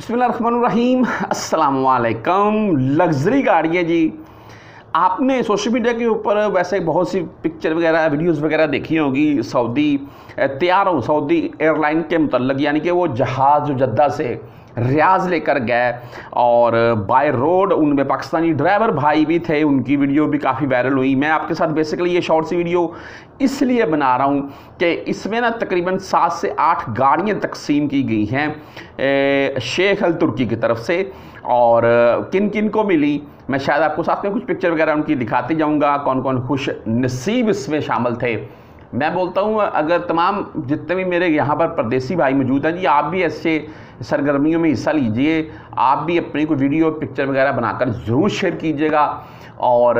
बिस्मिल्लाहिर्रहमानिर्रहीम, अस्सलाम वालेकुम। लग्जरी गाड़ी है जी। आपने सोशल मीडिया के ऊपर वैसे बहुत सी पिक्चर वगैरह वीडियोस वगैरह देखी होगी सऊदी तैयारों सऊदी एयरलाइन के मुतल्लिक, यानी कि वो जहाज़ जो जद्दा से रियाज लेकर गए और बाय रोड उनमें पाकिस्तानी ड्राइवर भाई भी थे, उनकी वीडियो भी काफ़ी वायरल हुई। मैं आपके साथ बेसिकली ये शॉर्ट सी वीडियो इसलिए बना रहा हूँ कि इसमें ना तकरीबन 7 से 8 गाड़ियाँ तकसीम की गई हैं शेख अल तुर्की की तरफ से, और किन किन को मिली मैं शायद आपको साथ में कुछ पिक्चर वगैरह उनकी दिखाते जाऊँगा, कौन कौन खुश नसीब इसमें शामिल थे। मैं बोलता हूँ अगर तमाम जितने भी मेरे यहाँ पर परदेसी भाई मौजूद हैं जी, आप भी ऐसे सरगर्मियों में हिस्सा लीजिए, आप भी अपनी कोई वीडियो पिक्चर वगैरह बनाकर ज़रूर शेयर कीजिएगा और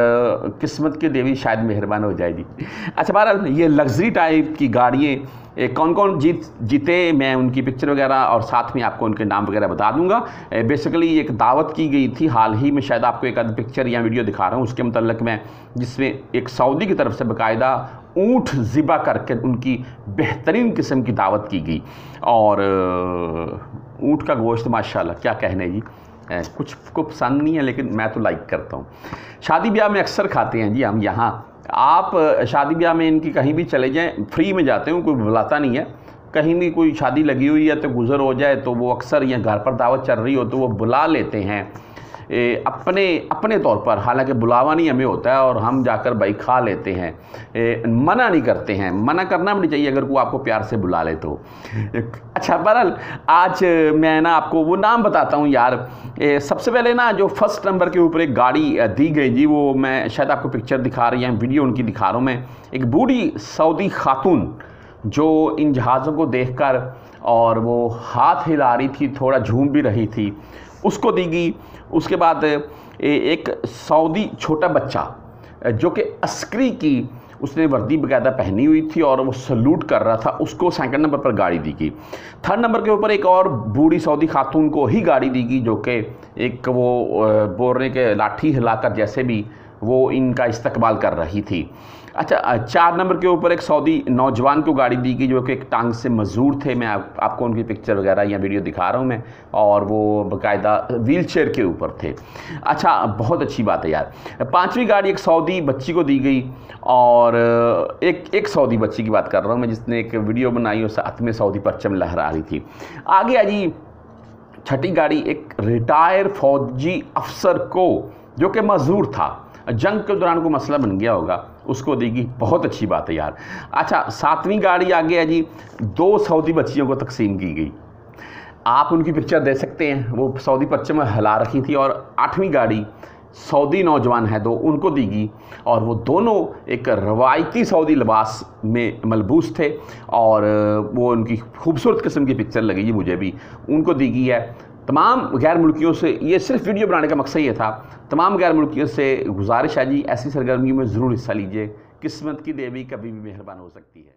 किस्मत की देवी शायद मेहरबान हो जाएगी। अच्छा, बहरहाल ये लग्जरी टाइप की गाड़ियाँ कौन कौन जीते मैं उनकी पिक्चर वगैरह और साथ में आपको उनके नाम वगैरह बता दूंगा। बेसिकली एक दावत की गई थी हाल ही में, शायद आपको एक आध पिक्चर या वीडियो दिखा रहा हूँ उसके मतलब मैं, जिसमें एक सऊदी की तरफ से बाकायदा ऊँट ज़िबा करके उनकी बेहतरीन किस्म की दावत की गई। और ऊँट का गोश्त माशाल्लाह क्या कहने जी, कुछ को पसंद नहीं है लेकिन मैं तो लाइक करता हूँ। शादी ब्याह में अक्सर खाते हैं जी हम यहाँ। आप शादी ब्याह में इनकी कहीं भी चले जाएं, फ्री में जाते हो, कोई बुलाता नहीं है। कहीं भी कोई शादी लगी हुई है तो गुजर हो जाए तो वो अक्सर या घर पर दावत चल रही हो तो वो बुला लेते हैं अपने तौर पर, हालांकि बुलावा नहीं हमें होता है और हम जाकर भाई खा लेते हैं, मना नहीं करते हैं। मना करना भी नहीं चाहिए अगर कोई आपको प्यार से बुला ले तो। अच्छा, बहरहाल आज मैं ना आपको वो नाम बताता हूँ यार। सबसे पहले ना जो फर्स्ट नंबर के ऊपर एक गाड़ी दी गई जी, वो मैं शायद आपको पिक्चर दिखा रही हैं, वीडियो उनकी दिखा रहा हूँ मैं। एक बूढ़ी सऊदी खातून जो इन जहाज़ों को देखकर और वो हाथ हिला रही थी, थोड़ा झूम भी रही थी, उसको दी गई। उसके बाद एक सऊदी छोटा बच्चा जो कि अस्करी की उसने वर्दी बाकायदा पहनी हुई थी और वो सल्यूट कर रहा था, उसको सेकंड नंबर पर गाड़ी दी गई। थर्ड नंबर के ऊपर एक और बूढ़ी सऊदी खातून को ही गाड़ी दी गई जो कि एक वो बोल रहे के लाठी हिलाकर जैसे भी वो इनका इस्तकबाल कर रही थी। अच्छा, 4 नंबर के ऊपर एक सऊदी नौजवान को गाड़ी दी गई जो कि एक टांग से मजदूर थे। मैं आपको उनकी पिक्चर वगैरह या वीडियो दिखा रहा हूँ मैं, और वो बाकायदा व्हील चेयर के ऊपर थे। अच्छा, बहुत अच्छी बात है यार। 5वीं गाड़ी एक सऊदी बच्ची को दी गई, और एक सऊदी बच्ची की बात कर रहा हूँ मैं जिसने एक वीडियो बनाई और साथ में सऊदी परचम लहरा रही थी। आगे आ जी 6ठी गाड़ी एक रिटायर फौजी अफसर को जो कि मजदूर था, जंग के दौरान को मसला बन गया होगा, उसको देगी। बहुत अच्छी बात है यार। अच्छा, 7वीं गाड़ी आगे है जी, 2 सऊदी बच्चियों को तकसीम की गई। आप उनकी पिक्चर दे सकते हैं, वो सऊदी परचम में हिला रखी थी। और 8वीं गाड़ी सऊदी नौजवान है 2, उनको दी गई, और वो दोनों एक रवायती सऊदी लिबास में मलबूस थे और वो उनकी खूबसूरत किस्म की पिक्चर लगेगी मुझे भी, उनको दी गई है। तमाम गैर मुल्कियों से, ये सिर्फ वीडियो बनाने का मकसद ये था, तमाम गैर मुल्कियों से गुजारिश है जी ऐसी सरगर्मियों में ज़रूर हिस्सा लीजिए, किस्मत की देवी कभी भी मेहरबान हो सकती है।